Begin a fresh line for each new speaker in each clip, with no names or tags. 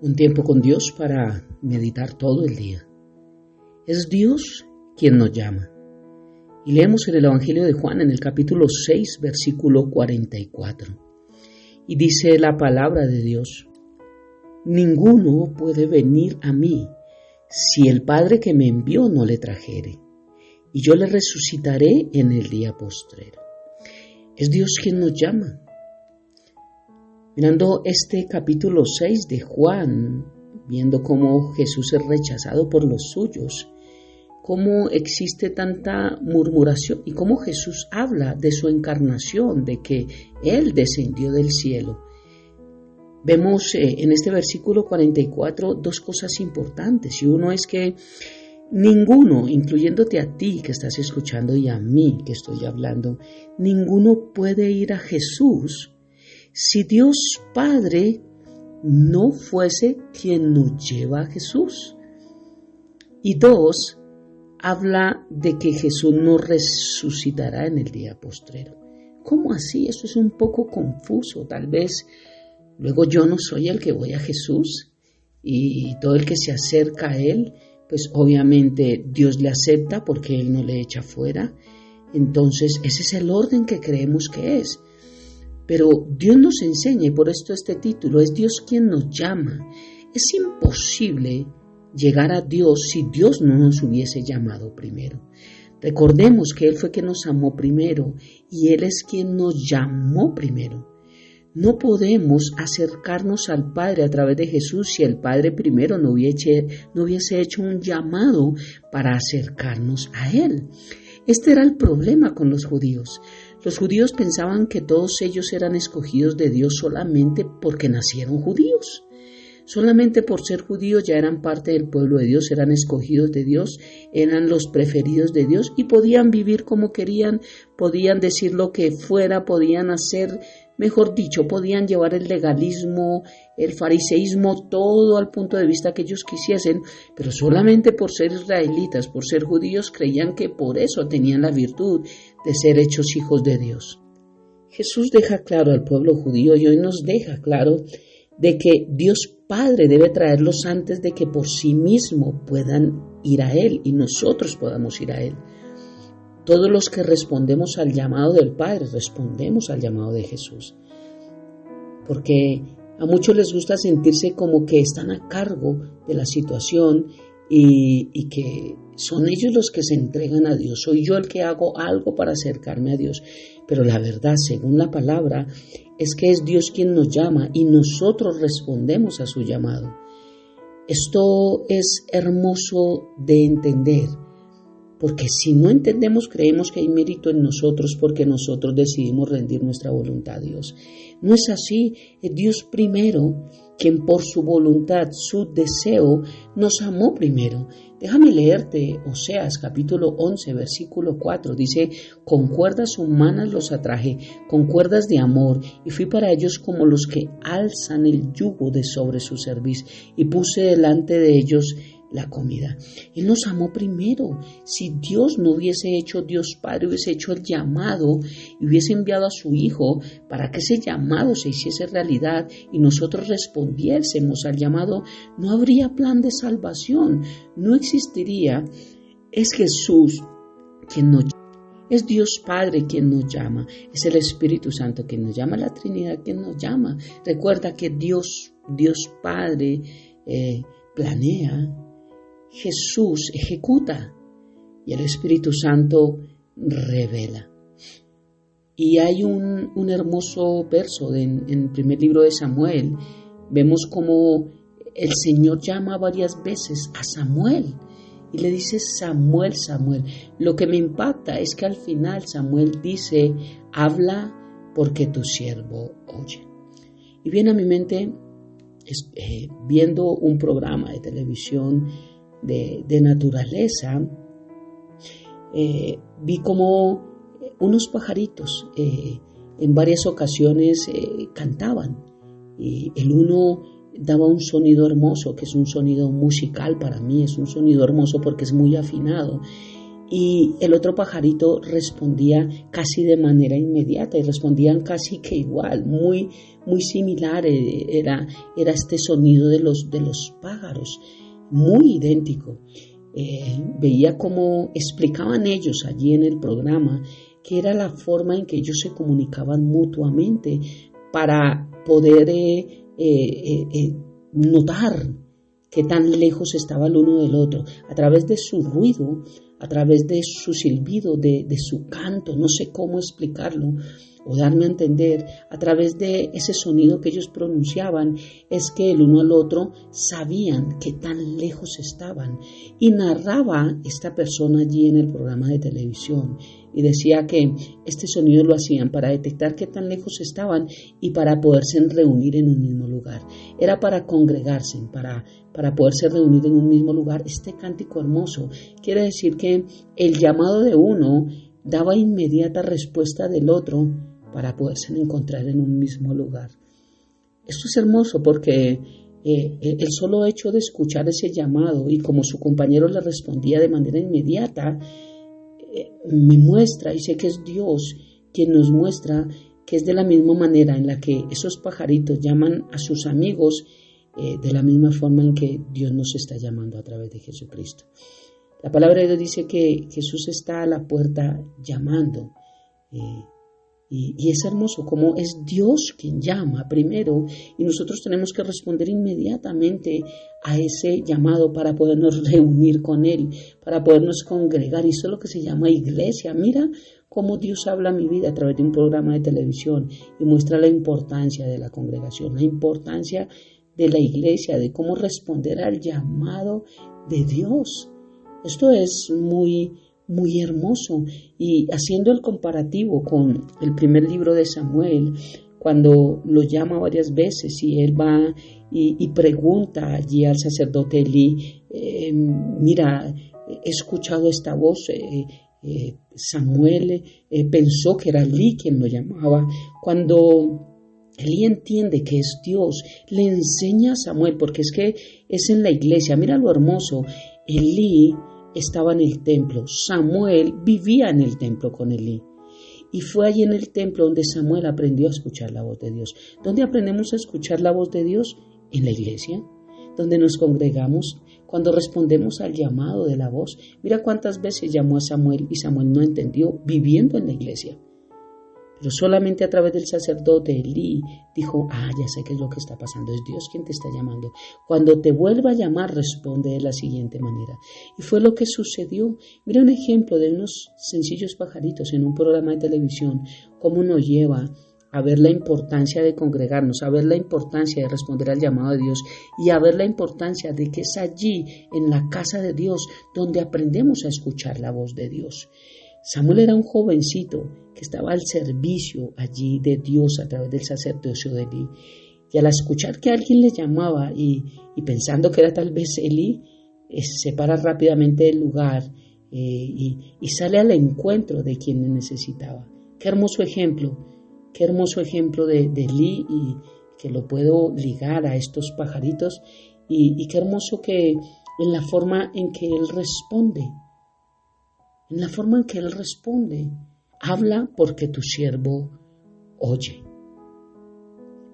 Un tiempo con Dios para meditar todo el día. Es Dios quien nos llama. Y leemos en el Evangelio de Juan en el capítulo 6, versículo 44. Y dice la palabra de Dios: ninguno puede venir a mí si el Padre que me envió no le trajere, y yo le resucitaré en el día postrero. Es Dios quien nos llama. Mirando este capítulo 6 de Juan, viendo cómo Jesús es rechazado por los suyos, cómo existe tanta murmuración y cómo Jesús habla de su encarnación, de que Él descendió del cielo. Vemos en este versículo 44 dos cosas importantes, y uno es que ninguno, incluyéndote a ti que estás escuchando y a mí que estoy hablando, ninguno puede ir a Jesús si Dios Padre no fuese quien nos lleva a Jesús. Y dos, habla de que Jesús nos resucitará en el día postrero. ¿Cómo así? Eso es un poco confuso. Tal vez luego yo no soy el que voy a Jesús y todo el que se acerca a Él, pues obviamente Dios le acepta porque Él no le echa fuera. Entonces ese es el orden que creemos que es. Pero Dios nos enseña, y por esto este título, es Dios quien nos llama. Es imposible llegar a Dios si Dios no nos hubiese llamado primero. Recordemos que Él fue quien nos amó primero y Él es quien nos llamó primero. No podemos acercarnos al Padre a través de Jesús si el Padre primero no hubiese hecho un llamado para acercarnos a Él. Este era el problema con los judíos. Los judíos pensaban que todos ellos eran escogidos de Dios solamente porque nacieron judíos. Solamente por ser judíos ya eran parte del pueblo de Dios, eran escogidos de Dios, eran los preferidos de Dios y podían vivir como querían, podían decir lo que fuera, podían hacer, mejor dicho, podían llevar el legalismo, el fariseísmo, todo al punto de vista que ellos quisiesen, pero solamente por ser israelitas, por ser judíos, creían que por eso tenían la virtud de ser hechos hijos de Dios. Jesús deja claro al pueblo judío y hoy nos deja claro de que Dios Padre debe traerlos antes de que por sí mismo puedan ir a Él y nosotros podamos ir a Él. Todos los que respondemos al llamado del Padre, respondemos al llamado de Jesús. Porque a muchos les gusta sentirse como que están a cargo de la situación y que son ellos los que se entregan a Dios. Soy yo el que hago algo para acercarme a Dios. Pero la verdad, según la palabra, es que es Dios quien nos llama y nosotros respondemos a su llamado. Esto es hermoso de entender. Porque si no entendemos, creemos que hay mérito en nosotros porque nosotros decidimos rendir nuestra voluntad a Dios. No es así, es Dios primero quien por su voluntad, su deseo, nos amó primero. Déjame leerte Oseas capítulo 11, versículo 4. Dice: con cuerdas humanas los atraje, con cuerdas de amor, y fui para ellos como los que alzan el yugo de sobre su cerviz, y puse delante de ellos la comida. Él nos amó primero. Si Dios no hubiese hecho, Dios Padre hubiese hecho el llamado y hubiese enviado a su Hijo para que ese llamado se hiciese realidad y nosotros respondiésemos al llamado, no habría plan de salvación, no existiría. Es Jesús quien nos llama, es Dios Padre quien nos llama, es el Espíritu Santo quien nos llama, la Trinidad quien nos llama. Recuerda que Dios Padre planea, Jesús ejecuta y el Espíritu Santo revela. Y hay un hermoso verso en el primer libro de Samuel. Vemos como el Señor llama varias veces a Samuel y le dice: Samuel, Samuel. Lo que me impacta es que al final Samuel dice: habla porque tu siervo oye. Y viene a mi mente, viendo un programa de televisión de naturaleza, vi como unos pajaritos en varias ocasiones cantaban, y el uno daba un sonido hermoso, que es un sonido musical para mí, es un sonido hermoso porque es muy afinado, Y el otro pajarito respondía casi de manera inmediata y respondían casi que igual, muy, muy similar era este sonido de los pájaros, muy idéntico. Veía cómo explicaban ellos allí en el programa que era la forma en que ellos se comunicaban mutuamente para poder notar qué tan lejos estaba el uno del otro, a través de su ruido, a través de su silbido, de su canto, no sé cómo explicarlo o darme a entender, a través de ese sonido que ellos pronunciaban, es que el uno al otro sabían qué tan lejos estaban. Y narraba esta persona allí en el programa de televisión y decía que este sonido lo hacían para detectar qué tan lejos estaban y para poderse reunir en un mismo lugar. Era para congregarse, para poderse reunir en un mismo lugar. Este cántico hermoso quiere decir que el llamado de uno daba inmediata respuesta del otro para poderse encontrar en un mismo lugar. Esto es hermoso porque el solo hecho de escuchar ese llamado y como su compañero le respondía de manera inmediata, me muestra, y sé que es Dios quien nos muestra que es de la misma manera en la que esos pajaritos llaman a sus amigos, de la misma forma en que Dios nos está llamando a través de Jesucristo. La palabra de Dios dice que Jesús está a la puerta llamando, y es hermoso como es Dios quien llama primero y nosotros tenemos que responder inmediatamente a ese llamado para podernos reunir con Él, para podernos congregar. Y eso es lo que se llama iglesia. Mira cómo Dios habla a mi vida a través de un programa de televisión y muestra la importancia de la congregación, la importancia de la iglesia, de cómo responder al llamado de Dios. Esto es muy hermoso. Y haciendo el comparativo con el primer libro de Samuel, cuando lo llama varias veces y él va y pregunta allí al sacerdote Elí, mira, he escuchado esta voz, Samuel pensó que era Elí quien lo llamaba. Cuando Elí entiende que es Dios, le enseña a Samuel, porque es que es en la iglesia. Mira lo hermoso, Elí estaba en el templo, Samuel vivía en el templo con Elí. Y fue allí en el templo donde Samuel aprendió a escuchar la voz de Dios. ¿Dónde aprendemos a escuchar la voz de Dios? En la iglesia, donde nos congregamos, cuando respondemos al llamado de la voz. Mira cuántas veces llamó a Samuel y Samuel no entendió, viviendo en la iglesia. Pero solamente a través del sacerdote Elí dijo, ya sé qué es lo que está pasando, es Dios quien te está llamando. Cuando te vuelva a llamar, responde de la siguiente manera. Y fue lo que sucedió. Mira un ejemplo de unos sencillos pajaritos en un programa de televisión, cómo nos lleva a ver la importancia de congregarnos, a ver la importancia de responder al llamado de Dios y a ver la importancia de que es allí, en la casa de Dios, donde aprendemos a escuchar la voz de Dios. Samuel era un jovencito que estaba al servicio allí de Dios a través del sacerdocio de Elí. Y al escuchar que alguien le llamaba y pensando que era tal vez Elí, se para rápidamente del lugar y sale al encuentro de quien le necesitaba. Qué hermoso ejemplo de Elí, y que lo puedo ligar a estos pajaritos, y qué hermoso que en la forma en que él responde, habla porque tu siervo oye.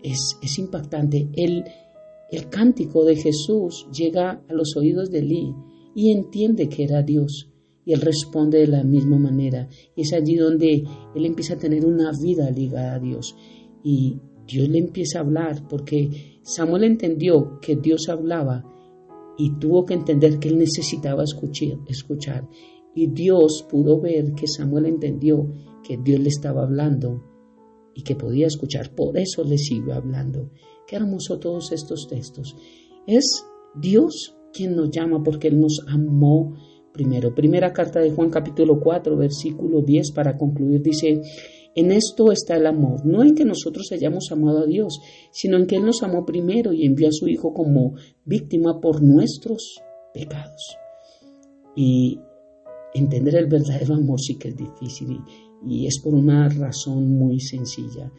Es impactante. El cántico de Jesús llega a los oídos de Elí y entiende que era Dios. Y él responde de la misma manera. Y es allí donde él empieza a tener una vida ligada a Dios. Y Dios le empieza a hablar porque Samuel entendió que Dios hablaba y tuvo que entender que él necesitaba escuchar. Y Dios pudo ver que Samuel entendió que Dios le estaba hablando y que podía escuchar. Por eso le siguió hablando. Qué hermoso todos estos textos. Es Dios quien nos llama porque Él nos amó primero. Primera carta de Juan capítulo 4, versículo 10 para concluir dice: en esto está el amor, no en que nosotros hayamos amado a Dios, sino en que Él nos amó primero y envió a su Hijo como víctima por nuestros pecados. Y entender el verdadero amor sí que es difícil y es por una razón muy sencilla,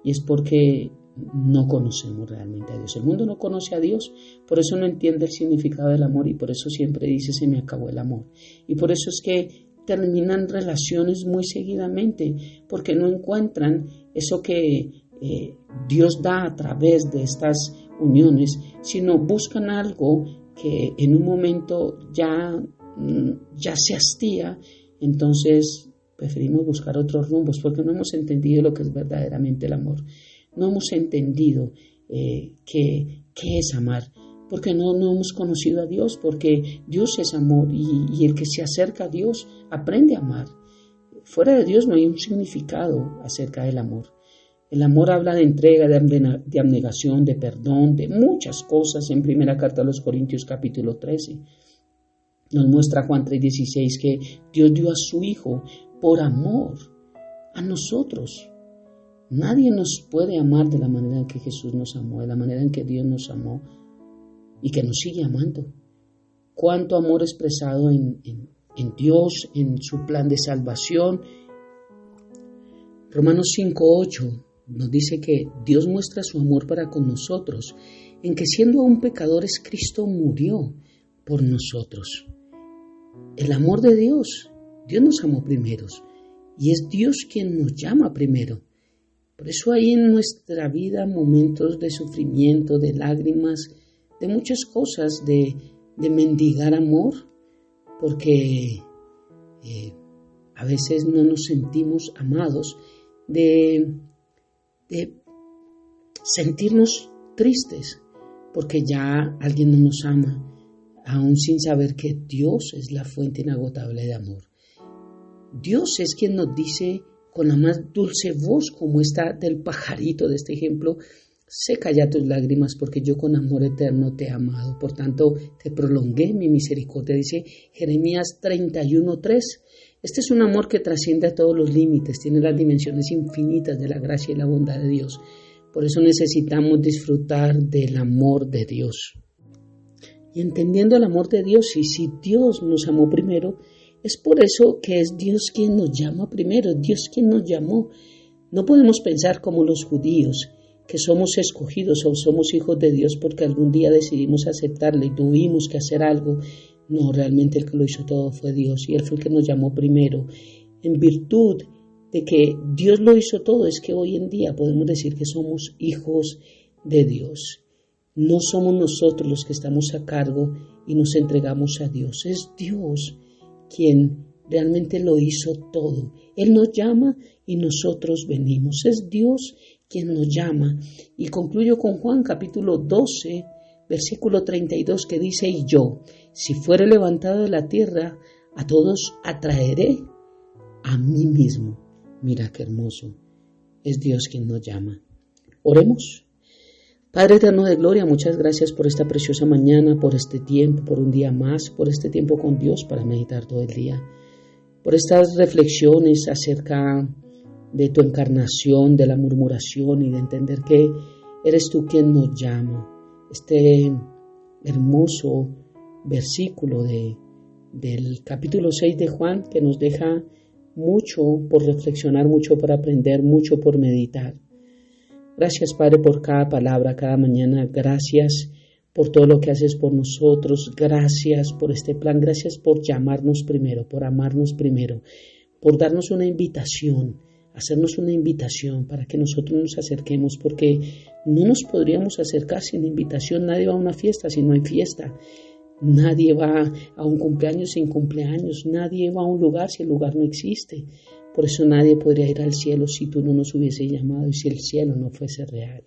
y es porque no conocemos realmente a Dios. El mundo no conoce a Dios, por eso no entiende el significado del amor y por eso siempre dice se me acabó el amor. Y por eso es que terminan relaciones muy seguidamente porque no encuentran eso que Dios da a través de estas uniones, sino buscan algo que en un momento ya se hastía. Entonces preferimos buscar otros rumbos porque no hemos entendido lo que es verdaderamente el amor. No hemos entendido qué es amar, porque no hemos conocido a Dios, porque Dios es amor y el que se acerca a Dios aprende a amar. Fuera de Dios no hay un significado acerca del amor. El amor habla de entrega, de abnegación, de perdón, de muchas cosas. En primera carta a los Corintios capítulo 13 nos muestra Juan 3:16 que Dios dio a su Hijo por amor a nosotros. Nadie nos puede amar de la manera en que Jesús nos amó, de la manera en que Dios nos amó y que nos sigue amando. Cuánto amor expresado en Dios, en su plan de salvación. Romanos 5:8 nos dice que Dios muestra su amor para con nosotros, en que siendo aún pecadores, Cristo murió por nosotros. El amor de Dios, Dios nos amó primero y es Dios quien nos llama primero. Por eso hay en nuestra vida momentos de sufrimiento, de lágrimas, de muchas cosas, de mendigar amor, porque a veces no nos sentimos amados, de sentirnos tristes, porque ya alguien no nos ama, aún sin saber que Dios es la fuente inagotable de amor. Dios es quien nos dice con la más dulce voz, como esta del pajarito de este ejemplo: seca ya tus lágrimas, porque yo con amor eterno te he amado, por tanto te prolongué mi misericordia, dice Jeremías 31:3. Este es un amor que trasciende a todos los límites, tiene las dimensiones infinitas de la gracia y la bondad de Dios. Por eso necesitamos disfrutar del amor de Dios. Y entendiendo el amor de Dios, y si Dios nos amó primero, es por eso que es Dios quien nos llama primero, Dios quien nos llamó. No podemos pensar como los judíos, que somos escogidos o somos hijos de Dios porque algún día decidimos aceptarle y tuvimos que hacer algo. No, realmente el que lo hizo todo fue Dios y Él fue el que nos llamó primero. En virtud de que Dios lo hizo todo, es que hoy en día podemos decir que somos hijos de Dios. No somos nosotros los que estamos a cargo y nos entregamos a Dios. Es Dios quien realmente lo hizo todo. Él nos llama y nosotros venimos. Es Dios quien nos llama. Y concluyo con Juan capítulo 12, versículo 32, que dice: y yo, si fuere levantado de la tierra, a todos atraeré a mí mismo. Mira qué hermoso. Es Dios quien nos llama. Oremos. Padre eterno de gloria, muchas gracias por esta preciosa mañana, por este tiempo, por un día más, por este tiempo con Dios para meditar todo el día, por estas reflexiones acerca de tu encarnación, de la murmuración y de entender que eres tú quien nos llama. Este hermoso versículo del capítulo 6 de Juan que nos deja mucho por reflexionar, mucho por aprender, mucho por meditar. Gracias, Padre, por cada palabra, cada mañana. Gracias por todo lo que haces por nosotros. Gracias por este plan. Gracias por llamarnos primero, por amarnos primero, por darnos una invitación, hacernos una invitación para que nosotros nos acerquemos, porque no nos podríamos acercar sin invitación. Nadie va a una fiesta si no hay fiesta. Nadie va a un cumpleaños sin cumpleaños. Nadie va a un lugar si el lugar no existe. Por eso nadie podría ir al cielo si tú no nos hubieses llamado y si el cielo no fuese real.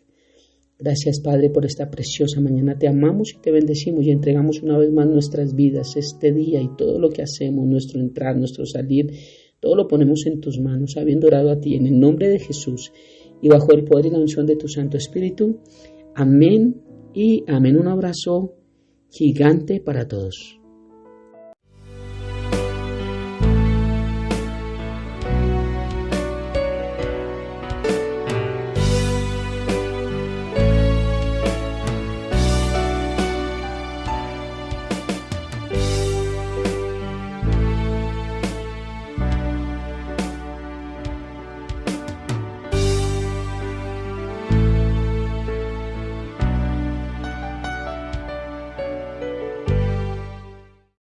Gracias, Padre, por esta preciosa mañana. Te amamos y te bendecimos y entregamos una vez más nuestras vidas, este día y todo lo que hacemos, nuestro entrar, nuestro salir, todo lo ponemos en tus manos, habiendo orado a ti en el nombre de Jesús y bajo el poder y la unción de tu Santo Espíritu. Amén y amén. Un abrazo gigante para todos.